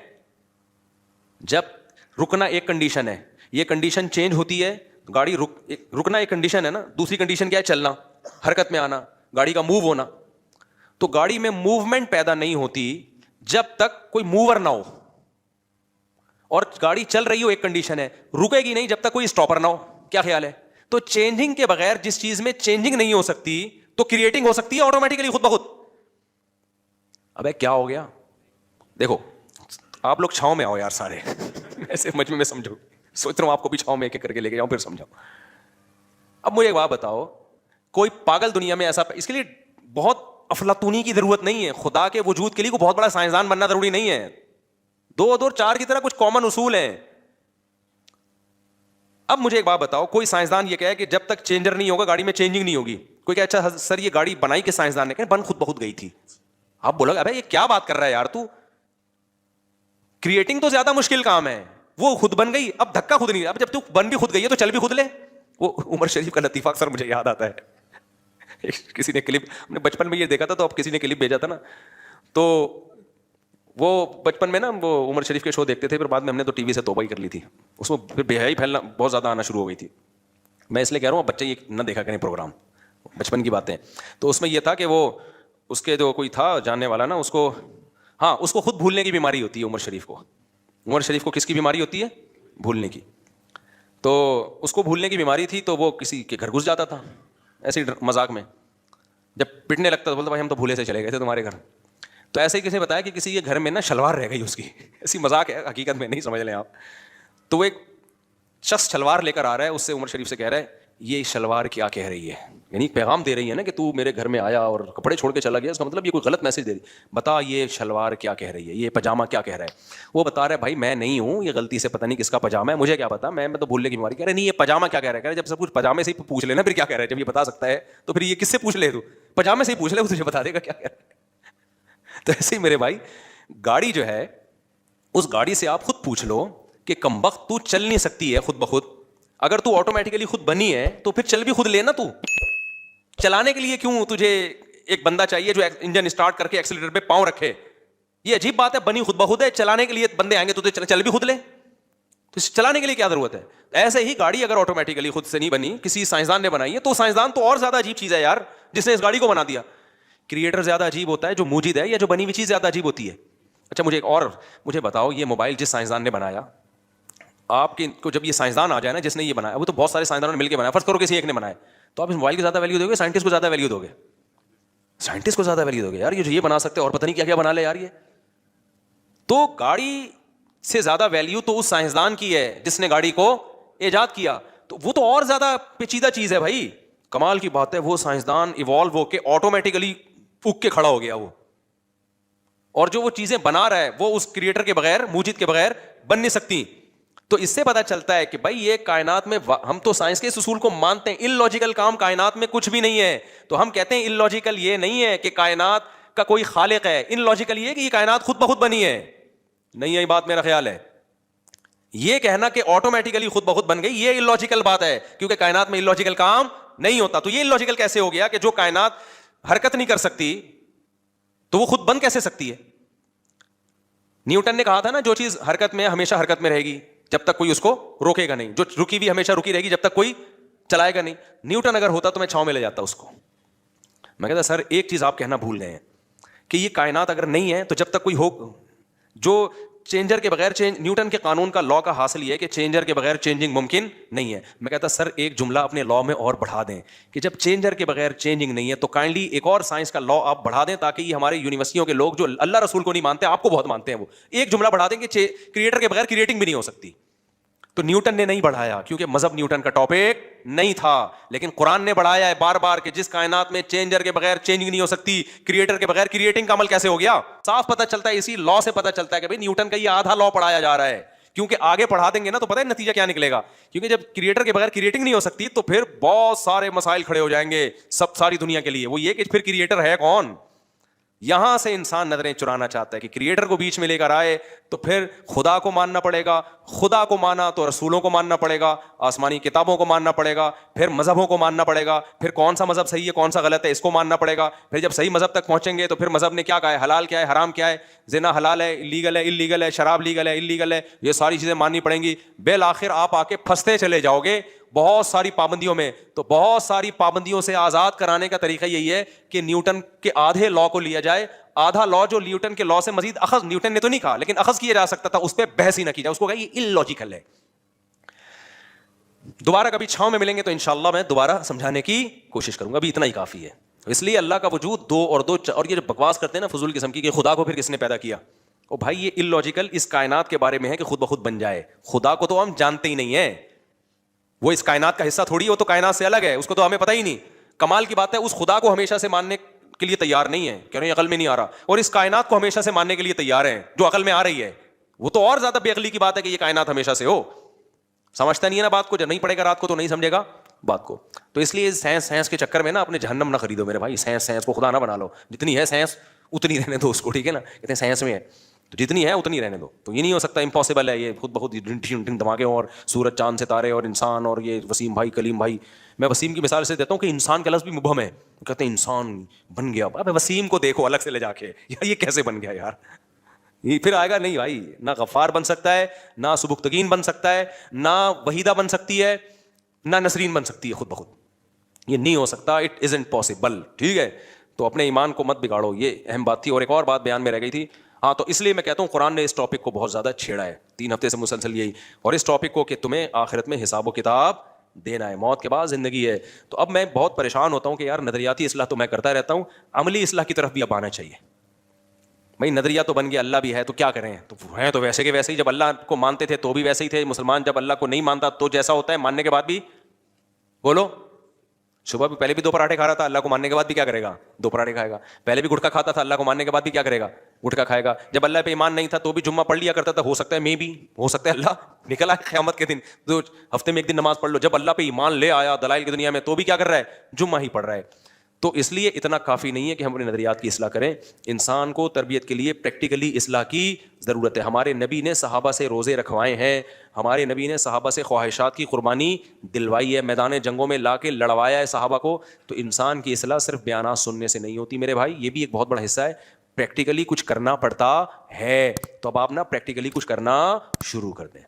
جب رکنا ایک کنڈیشن ہے, یہ کنڈیشن چینج ہوتی ہے. گاڑی رکنا ایک کنڈیشن ہے نا, دوسری کنڈیشن کیا ہے؟ چلنا, حرکت میں آنا, گاڑی کا موو ہونا. تو گاڑی میں موومنٹ پیدا نہیں ہوتی جب تک کوئی موور نہ ہو, اور گاڑی چل رہی ہو ایک کنڈیشن ہے, رکے گی نہیں جب تک کوئی اسٹاپر نہ ہو. کیا خیال ہے؟ تو چینجنگ کے بغیر جس چیز میں چینجنگ نہیں ہو سکتی تو کریٹنگ ہو سکتی ہے آٹومیٹیکلی خود بخود. ابے کیا ہو گیا؟ دیکھو آپ لوگ چھاؤں میں آؤ یار سارے ایسے مجمع میں سمجھو. سوچ رہا ہوں آپ کو بھی چھاؤں میں ایک ایک کر کے لے کے جاؤں پھر سمجھاؤں. اب مجھے ایک بات بتاؤ, کوئی پاگل دنیا میں ایسا, اس کے لیے بہت افلاطونی کی ضرورت نہیں ہے. خدا کے وجود کے لیے کوئی بہت بڑا سائنسدان بننا ضروری نہیں ہے. 2 اور 2 4 کی طرح کچھ کامن اصول ہیں. اب مجھے ایک بات بتاؤ, کوئی سائنسدان یہ کہے کہ جب تک چینجر نہیں ہوگا گاڑی میں چینجنگ نہیں ہوگی. کوئی کہ اچھا سر یہ گاڑی بنائی کہ سائنسدان نے, کہ بن خود بخود گئی تھی. آپ بولو گے ابے یہ کیا بات کر رہا ہے یار تو, کریٹنگ تو زیادہ مشکل کام ہے, وہ خود بن گئی. اب دھکا خود نہیں, اب جب تو بن بھی خود گئی ہے تو چل بھی خود لے. وہ عمر شریف کا لطیفہ اکثر مجھے یاد آتا ہے. کسی نے کلپ, ہم نے بچپن میں یہ دیکھا تھا تو اب کسی نے کلپ بھیجا تھا نا, تو وہ بچپن میں نا وہ عمر شریف کے شو دیکھتے تھے, پھر بعد میں ہم نے تو ٹی وی سے توبہ ہی کر لی تھی. اس میں پھر بے حیائی پھیلنا بہت زیادہ آنا شروع ہو گئی تھی. میں اس لیے کہہ رہا ہوں بچے یہ نہ دیکھا کریں پروگرام, بچپن کی باتیں. تو اس میں یہ تھا کہ وہ اس کے جو کوئی تھا جاننے والا نا, اس کو ہاں اس کو خود بھولنے کی بیماری ہوتی ہے عمر شریف کو. عمر شریف کو کس کی بیماری ہوتی ہے؟ بھولنے کی. تو اس کو بھولنے کی بیماری تھی تو وہ کسی کے گھر گھس جاتا تھا ایسے ہی مذاق میں. جب پٹنے لگتا تو بولتا بھائی ہم تو بھولے سے چلے گئے تھے تمہارے گھر. تو ایسے ہی کسی نے بتایا کہ کسی کے گھر میں نا شلوار رہ گئی اس کی. ایسی مذاق ہے, حقیقت میں نہیں, سمجھ لیں آپ. تو وہ ایک شخص شلوار لے کر آ رہا ہے, اس سے عمر شریف سے کہہ رہا ہے یہ شلوار کیا کہہ رہی ہے. یعنی پیغام دے رہی ہے نا کہ تو میرے گھر میں آیا اور کپڑے چھوڑ کے چلا گیا, اس کا مطلب یہ کوئی غلط میسج دے رہی. بتا یہ شلوار کیا کہہ رہی ہے, یہ پاجامہ کیا کہہ رہا ہے. وہ بتا رہا ہے بھائی میں نہیں ہوں, یہ غلطی سے پتہ نہیں کس کا پاجامہ ہے, مجھے کیا پتا, میں تو بھولنے کی بیماری. کہہ رہے نہیں یہ پاجامہ کیا کہہ رہا ہے. کہہ رہے جب سب کچھ پاجامے سے ہی پوچھ لینا پھر کیا کہہ رہا ہے. جب یہ بتا سکتا ہے تو پھر یہ کس سے پوچھ لے, تو پاجامے سے ہی پوچھ لے, وہ تجھے بتا دے گا کیا کہہ رہا ہے. تو ایسے ہی میرے بھائی گاڑی جو ہے, اس گاڑی سے آپ خود پوچھ لو کہ کمبخت تو چل نہیں سکتی ہے خود بخود. اگر تو آٹومیٹیکلی خود بنی ہے تو پھر چل بھی خود لینا. تو چلانے کے لیے کیوں تجھے ایک بندہ چاہیے جو انجن اسٹارٹ کر کے ایکسیلیٹر پہ پاؤں رکھے؟ یہ عجیب بات ہے. بنی خود بخود ہے, چلانے کے لیے بندے آئیں گے تو چل بھی خود لے. تو چلانے کے لیے کیا ضرورت ہے؟ ایسے ہی گاڑی اگر آٹومیٹیکلی خود سے نہیں بنی, کسی سائنسدان نے بنائی ہے, تو سائنسدان تو اور زیادہ عجیب چیز ہے یار جس نے اس گاڑی کو بنا دیا. کریٹر زیادہ عجیب ہوتا ہے جو موجود ہے, یا جو بنی ہوئی چیز زیادہ عجیب ہوتی ہے؟ اچھا مجھے بتاؤ, یہ موبائل جس سائنسدان نے بنایا, آپ کو جب یہ سائنسدان آ جائے نا جس نے یہ بنایا, وہ تو بہت سارے سائنسدانوں نے مل کے بنایا, فرض کرو کسی ایک نے بنایا, تو آپ اس موبائل کی زیادہ ویلیو دو گے, سائنٹسٹ کو زیادہ ویلیو دو گے؟ سائنٹسٹ کو زیادہ ویلیو دو گے یار, یہ بنا سکتے اور پتہ نہیں کیا کیا بنا لے یار. یہ تو گاڑی سے زیادہ ویلیو تو اس سائنسدان کی ہے جس نے گاڑی کو ایجاد کیا. تو وہ تو اور زیادہ پیچیدہ چیز ہے بھائی. کمال کی بات ہے, وہ سائنسدان ایوالو ہو کے آٹومیٹیکلی اگ کے کھڑا ہو گیا وہ, اور جو وہ چیزیں بنا رہا ہے وہ اس کریٹر کے بغیر, موجد کے بغیر بن نہیں سکتی. تو اس سے پتہ چلتا ہے کہ بھائی یہ کائنات میں, ہم تو سائنس کے اس اصول کو مانتے ہیں, ان لاجیکل کام کائنات میں کچھ بھی نہیں ہے. تو ہم کہتے ہیں ان لاجیکل یہ نہیں ہے کہ کائنات کا کوئی خالق ہے, ان لاجیکل یہ کہ یہ کائنات خود بخود بنی ہے. نہیں ہے بات, میرا خیال ہے یہ کہنا کہ آٹومیٹیکلی خود بخود بن گئی, یہ ان لاجیکل بات ہے, کیونکہ کائنات میں ان لاجیکل کام نہیں ہوتا. تو یہ ان لاجیکل کیسے ہو گیا کہ جو کائنات حرکت نہیں کر سکتی تو وہ خود بن کیسے سکتی ہے؟ نیوٹن نے کہا تھا نا, جو چیز حرکت میں ہمیشہ حرکت میں رہے گی جب تک کوئی اس کو روکے گا نہیں, جو رکی ہوئی ہمیشہ رکی رہے گی جب تک کوئی چلائے گا نہیں. نیوٹن اگر ہوتا تو میں چھاؤں میں لے جاتا اس کو. میں کہتا سر ایک چیز آپ کہنا بھول گئے ہیں کہ یہ کائنات اگر نہیں ہے تو جب تک کوئی ہو, جو چینجر کے بغیر نیوٹن کے قانون کا لا کا حاصل یہ ہے کہ چینجر کے بغیر چینجنگ ممکن نہیں ہے. میں کہتا سر ایک جملہ اپنے لا میں اور بڑھا دیں کہ جب چینجر کے بغیر چینجنگ نہیں ہے تو کائنڈلی ایک اور سائنس کا لا آپ بڑھا دیں, تاکہ یہ ہمارے یونیورسٹیوں کے لوگ جو اللہ رسول کو نہیں مانتے, آپ کو بہت مانتے ہیں, وہ ایک جملہ بڑھا دیں کہ کریٹر کے بغیر کریٹنگ بھی نہیں ہو سکتی. تو نیوٹن نے نہیں بڑھایا کیونکہ مذہب نیوٹن کا ٹاپک نہیں تھا, لیکن قرآن نے بڑھایا ہے بار بار کہ جس کائنات میں چینجر کے بغیر چینجنگ نہیں ہو سکتی, کریٹر کے بغیر کریٹنگ کا عمل کیسے ہو گیا. صاف پتہ چلتا ہے, اسی لا سے پتہ چلتا ہے کہ بھائی نیوٹن کا یہ آدھا لا پڑھایا جا رہا ہے کیونکہ آگے پڑھا دیں گے نا تو پتہ ہے نتیجہ کیا نکلے گا, کیونکہ جب کریٹر کے بغیر کریٹنگ نہیں ہو سکتی تو پھر بہت سارے مسائل کھڑے ہو جائیں گے سب ساری دنیا کے لیے. وہ یہ کہ پھر کریٹر ہے کون. یہاں سے انسان نظریں چرانا چاہتا ہے کہ کریٹر کو بیچ میں لے کر آئے تو پھر خدا کو ماننا پڑے گا, خدا کو مانا تو رسولوں کو ماننا پڑے گا, آسمانی کتابوں کو ماننا پڑے گا, پھر مذہبوں کو ماننا پڑے گا, پھر کون سا مذہب صحیح ہے کون سا غلط ہے اس کو ماننا پڑے گا. پھر جب صحیح مذہب تک پہنچیں گے تو پھر مذہب نے کیا کہا ہے, حلال کیا ہے حرام کیا ہے, زنا حلال ہے لیگل ہے اللیگل ہے, شراب لیگل ہے اللیگل ہے, یہ ساری چیزیں ماننی پڑیں گی. بالآخر آپ آ کے پھنستے چلے جاؤ گے بہت ساری پابندیوں میں. تو بہت ساری پابندیوں سے آزاد کرانے کا طریقہ یہی ہے کہ نیوٹن کے آدھے لا کو لیا جائے, آدھا لا جو نیوٹن کے لا سے مزید اخذ, نیوٹن نے تو نہیں کہا لیکن اخذ کیا جا سکتا تھا, اس پہ بحث ہی نہ کی جائے, اس کو کہا یہ ان لاجیکل ہے. دوبارہ کبھی چھاؤں میں ملیں گے تو انشاءاللہ میں دوبارہ سمجھانے کی کوشش کروں گا, ابھی اتنا ہی کافی ہے. اس لیے اللہ کا وجود دو اور دو, اور یہ جو بکواس کرتے ہیں نا فضول قسم کی کہ خدا کو پھر کس نے پیدا کیا, او بھائی یہ ان لاجیکل اس کائنات کے بارے میں ہے کہ خود بخود بن جائے. خدا کو تو ہم جانتے ہی نہیں ہیں, وہ اس کائنات کا حصہ تھوڑی, وہ تو کائنات سے الگ ہے, اس کو تو ہمیں پتہ ہی نہیں. کمال کی بات ہے اس خدا کو ہمیشہ سے ماننے کے لیے تیار نہیں ہے, کہہ رہے ہیں عقل میں نہیں آ رہا, اور اس کائنات کو ہمیشہ سے ماننے کے لیے تیار ہیں جو عقل میں آ رہی ہے. وہ تو اور زیادہ بے عقلی کی بات ہے کہ یہ کائنات ہمیشہ سے ہو. سمجھتا نہیں ہے نا بات کو, جب نہیں پڑھے گا رات کو تو نہیں سمجھے گا بات کو. تو اس لیے سائنس کے چکر میں نا اپنے جہنم نہ خریدو میرے بھائی, سائنس کو خدا نہ بنا لو. جتنی ہے سائنس اتنی رہنے دو اس کو, ٹھیک ہے نا, کہتے ہیں سائنس میں ہے تو جتنی ہے اتنی رہنے دو. تو یہ نہیں ہو سکتا, امپاسبل ہے یہ خود بخود دھماکے اور سورج چاند ستارے اور انسان اور یہ وسیم بھائی کلیم بھائی. میں وسیم کی مثال سے دیتا ہوں کہ انسان کا لفظ بھی مبہم ہے, کہتے ہیں انسان بن گیا. اب وسیم کو دیکھو الگ سے لے جا کے, یار یہ کیسے بن گیا یار, یہ پھر آئے گا نہیں بھائی. نہ غفار بن سکتا ہے, نہ سبکتگین بن سکتا ہے, نہ وحیدہ بن سکتی ہے, نہ نسرین بن سکتی ہے خود بخود. یہ نہیں ہو سکتا, اٹ ازنٹ پاسبل. ٹھیک ہے, تو اپنے ایمان کو مت بگاڑو, یہ اہم بات تھی. اور ایک اور بات بیان میں رہ گئی تھی, ہاں تو اس لیے میں کہتا ہوں قرآن نے اس ٹاپک کو بہت زیادہ چھیڑا ہے 3 ہفتے سے مسلسل یہی, اور اس ٹاپک کو کہ تمہیں آخرت میں حساب و کتاب دینا ہے, موت کے بعد زندگی ہے. تو اب میں بہت پریشان ہوتا ہوں کہ یار نظریاتی اصلاح تو میں کرتا رہتا ہوں, عملی اصلاح کی طرف بھی اب آنا چاہیے. بھائی نظریہ تو بن گیا, اللہ بھی ہے تو کیا کریں, تو ہیں تو ویسے کے ویسے ہی, جب اللہ کو مانتے تھے تو بھی ویسے ہی تھے. مسلمان جب اللہ کو نہیں مانتا تو جیسا ہوتا ہے, ماننے کے بعد بھی بولو, صبح بھی پہلے بھی 2 پراٹھے کھا رہا تھا, اللہ کو ماننے کے بعد بھی کیا کرے گا 2 پراٹھے کھائے گا. پہلے بھی گٹکا کھاتا تھا, اللہ کو ماننے کے بعد بھی کیا کرے گا گٹکا کھائے گا. جب اللہ پہ ایمان نہیں تھا تو بھی جمعہ پڑھ لیا کرتا تھا, ہو سکتا ہے میں بھی, ہو سکتا ہے اللہ نکلا قیامت کے دن تو ہفتے میں 1 دن نماز پڑھ لو. جب اللہ پہ ایمان لے آیا دلائل کی دنیا میں تو بھی کیا کر رہا ہے, جمعہ ہی پڑھ رہا ہے. تو اس لیے اتنا کافی نہیں ہے کہ ہم اپنے نظریات کی اصلاح کریں, انسان کو تربیت کے لیے پریکٹیکلی اصلاح کی ضرورت ہے. ہمارے نبی نے صحابہ سے روزے رکھوائے ہیں, ہمارے نبی نے صحابہ سے خواہشات کی قربانی دلوائی ہے, میدان جنگوں میں لا کے لڑوایا ہے صحابہ کو. تو انسان کی اصلاح صرف بیانات سننے سے نہیں ہوتی میرے بھائی, یہ بھی ایک بہت بڑا حصہ ہے, پریکٹیکلی کچھ کرنا پڑتا ہے. تو اب آپ نا پریکٹیکلی کچھ کرنا شروع کر دیں.